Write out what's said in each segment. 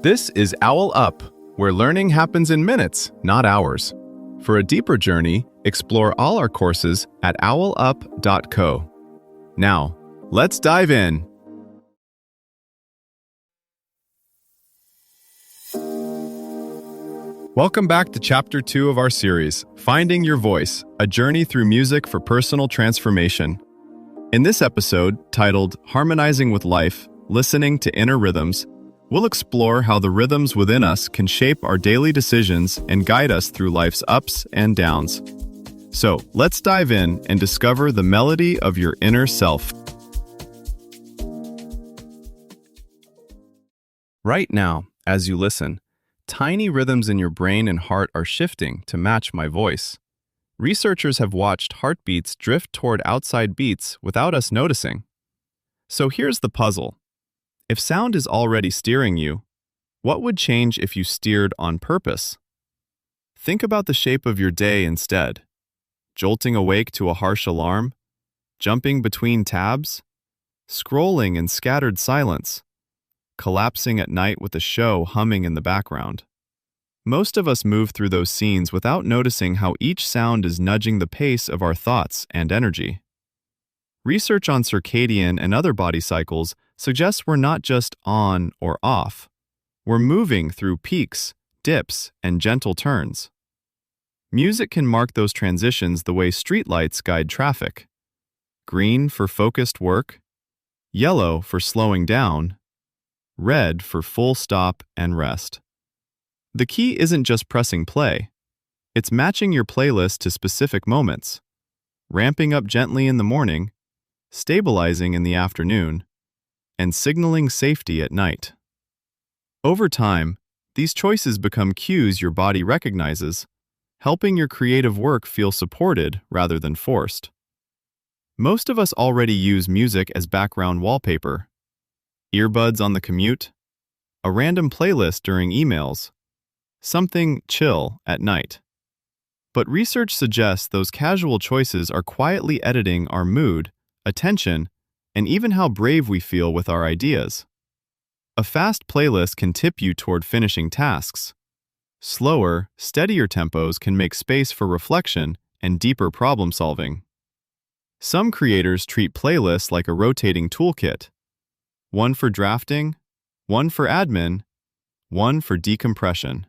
This is OwlUp, where learning happens in minutes, not hours. For a deeper journey, explore all our courses at owlup.co. Now, let's dive in. Welcome back to Chapter 2 of our series, Finding Your Voice, a journey through music for personal transformation. In this episode, titled Harmonizing with Life, Listening to Inner Rhythms, we'll explore how the rhythms within us can shape our daily decisions and guide us through life's ups and downs. So, let's dive in and discover the melody of your inner self. Right now, as you listen, tiny rhythms in your brain and heart are shifting to match my voice. Researchers have watched heartbeats drift toward outside beats without us noticing. So here's the puzzle. If sound is already steering you, what would change if you steered on purpose? Think about the shape of your day instead. Jolting awake to a harsh alarm? Jumping between tabs? Scrolling in scattered silence? Collapsing at night with a show humming in the background? Most of us move through those scenes without noticing how each sound is nudging the pace of our thoughts and energy. Research on circadian and other body cycles suggests we're not just on or off. We're moving through peaks, dips, and gentle turns. Music can mark those transitions the way streetlights guide traffic. Green for focused work, yellow for slowing down, red for full stop and rest. The key isn't just pressing play. It's matching your playlist to specific moments, ramping up gently in the morning, stabilizing in the afternoon, and signaling safety at night. Over time, these choices become cues your body recognizes, helping your creative work feel supported rather than forced. Most of us already use music as background wallpaper. Earbuds on the commute, a random playlist during emails, something chill at night. But research suggests those casual choices are quietly editing our mood, attention, and even how brave we feel with our ideas. A fast playlist can tip you toward finishing tasks. Slower, steadier tempos can make space for reflection and deeper problem solving. Some creators treat playlists like a rotating toolkit. One for drafting, one for admin, one for decompression.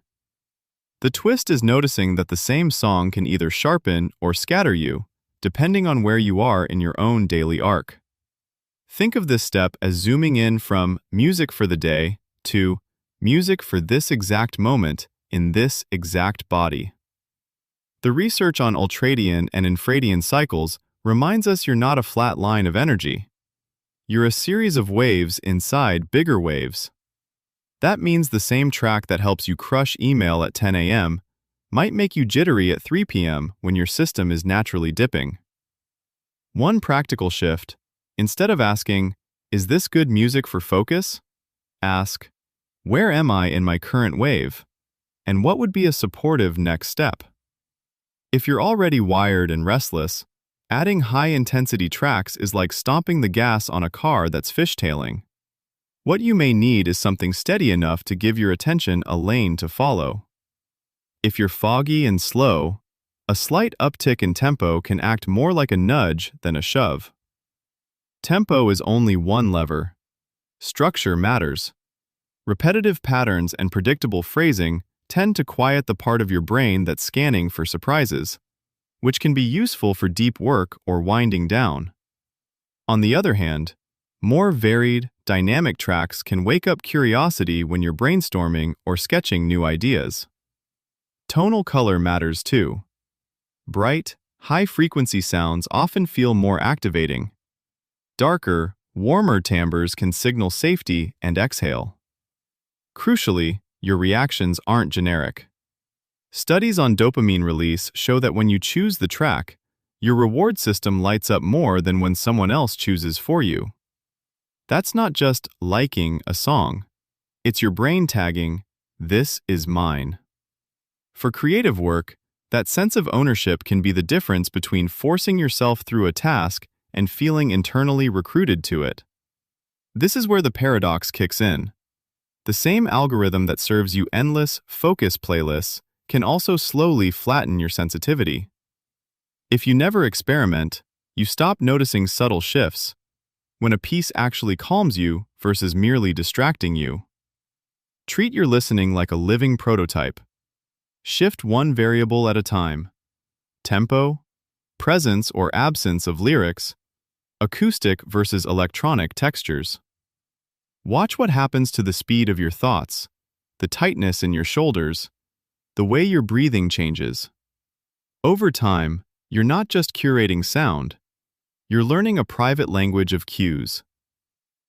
The twist is noticing that the same song can either sharpen or scatter you, depending on where you are in your own daily arc. Think of this step as zooming in from music for the day to music for this exact moment in this exact body. The research on ultradian and infradian cycles reminds us you're not a flat line of energy. You're a series of waves inside bigger waves. That means the same track that helps you crush email at 10 a.m. might make you jittery at 3 p.m. when your system is naturally dipping. One practical shift: instead of asking, "Is this good music for focus?" ask, "Where am I in my current wave? And what would be a supportive next step?" If you're already wired and restless, adding high-intensity tracks is like stomping the gas on a car that's fishtailing. What you may need is something steady enough to give your attention a lane to follow. If you're foggy and slow, a slight uptick in tempo can act more like a nudge than a shove. Tempo is only one lever. Structure matters. Repetitive patterns and predictable phrasing tend to quiet the part of your brain that's scanning for surprises, which can be useful for deep work or winding down. On the other hand, more varied, dynamic tracks can wake up curiosity when you're brainstorming or sketching new ideas. Tonal color matters too. Bright, high-frequency sounds often feel more activating. Darker, warmer timbres can signal safety and exhale. Crucially, your reactions aren't generic. Studies on dopamine release show that when you choose the track, your reward system lights up more than when someone else chooses for you. That's not just liking a song. It's your brain tagging, "This is mine." For creative work, that sense of ownership can be the difference between forcing yourself through a task and feeling internally recruited to it. This is where the paradox kicks in. The same algorithm that serves you endless focus playlists can also slowly flatten your sensitivity. If you never experiment, you stop noticing subtle shifts, when a piece actually calms you versus merely distracting you. Treat your listening like a living prototype. Shift one variable at a time. Tempo, presence or absence of lyrics, acoustic versus electronic textures. Watch what happens to the speed of your thoughts, the tightness in your shoulders, the way your breathing changes. Over time, you're not just curating sound, you're learning a private language of cues.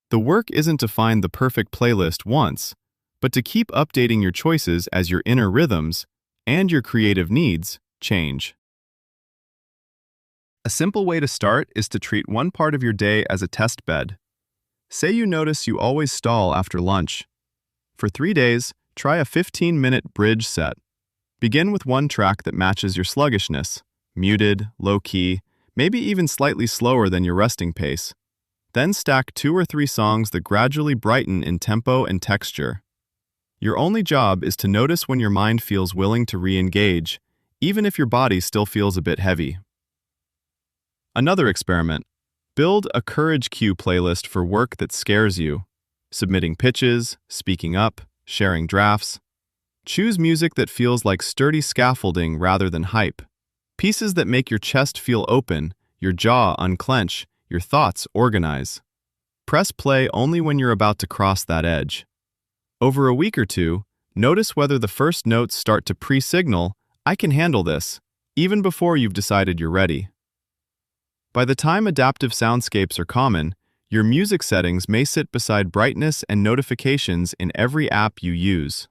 The work isn't to find the perfect playlist once, but to keep updating your choices as your inner rhythms and your creative needs change. A simple way to start is to treat one part of your day as a test bed. Say you notice you always stall after lunch. For 3 days, try a 15-minute bridge set. Begin with one track that matches your sluggishness, muted, low-key, maybe even slightly slower than your resting pace. Then stack 2 or 3 songs that gradually brighten in tempo and texture. Your only job is to notice when your mind feels willing to re-engage, even if your body still feels a bit heavy. Another experiment. Build a courage cue playlist for work that scares you, submitting pitches, speaking up, sharing drafts. Choose music that feels like sturdy scaffolding rather than hype. Pieces that make your chest feel open, your jaw unclench, your thoughts organize. Press play only when you're about to cross that edge. Over a week or two, notice whether the first notes start to pre-signal, "I can handle this," even before you've decided you're ready. By the time adaptive soundscapes are common, your music settings may sit beside brightness and notifications in every app you use.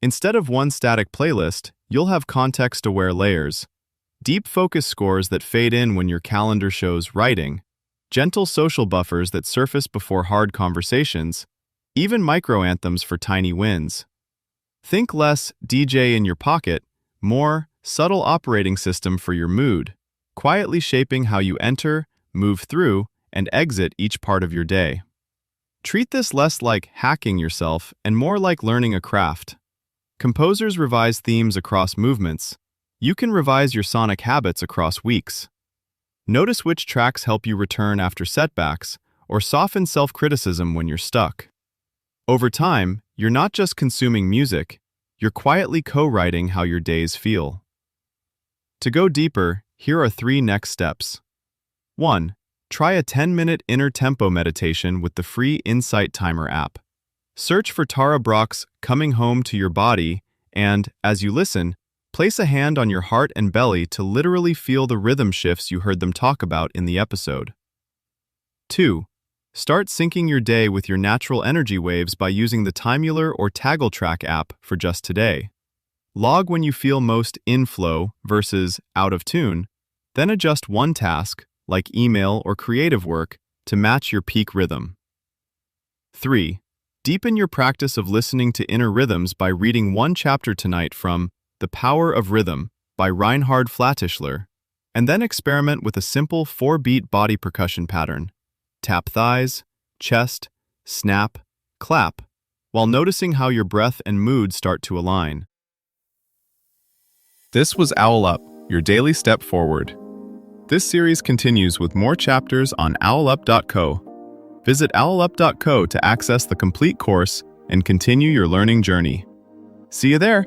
Instead of one static playlist, you'll have context-aware layers, deep focus scores that fade in when your calendar shows writing, gentle social buffers that surface before hard conversations, even micro-anthems for tiny wins. Think less DJ in your pocket, more subtle operating system for your mood, quietly shaping how you enter, move through, and exit each part of your day. Treat this less like hacking yourself and more like learning a craft. Composers revise themes across movements. You can revise your sonic habits across weeks. Notice which tracks help you return after setbacks or soften self-criticism when you're stuck. Over time, you're not just consuming music, you're quietly co-writing how your days feel. To go deeper, here are 3 next steps. 1. Try a 10-minute inner tempo meditation with the free Insight Timer app. Search for Tara Brach's Coming Home to Your Body and, as you listen, place a hand on your heart and belly to literally feel the rhythm shifts you heard them talk about in the episode. 2. Start syncing your day with your natural energy waves by using the Timular or Taggle Track app for just today. Log when you feel most in flow versus out of tune, then adjust one task, like email or creative work, to match your peak rhythm. 3. Deepen your practice of listening to inner rhythms by reading one chapter tonight from The Power of Rhythm by Reinhard Flatischler, and then experiment with a simple 4-beat body percussion pattern. Tap thighs, chest, snap, clap, while noticing how your breath and mood start to align. This was OwlUp, your daily step forward. This series continues with more chapters on OwlUp.co. Visit OwlUp.co to access the complete course and continue your learning journey. See you there!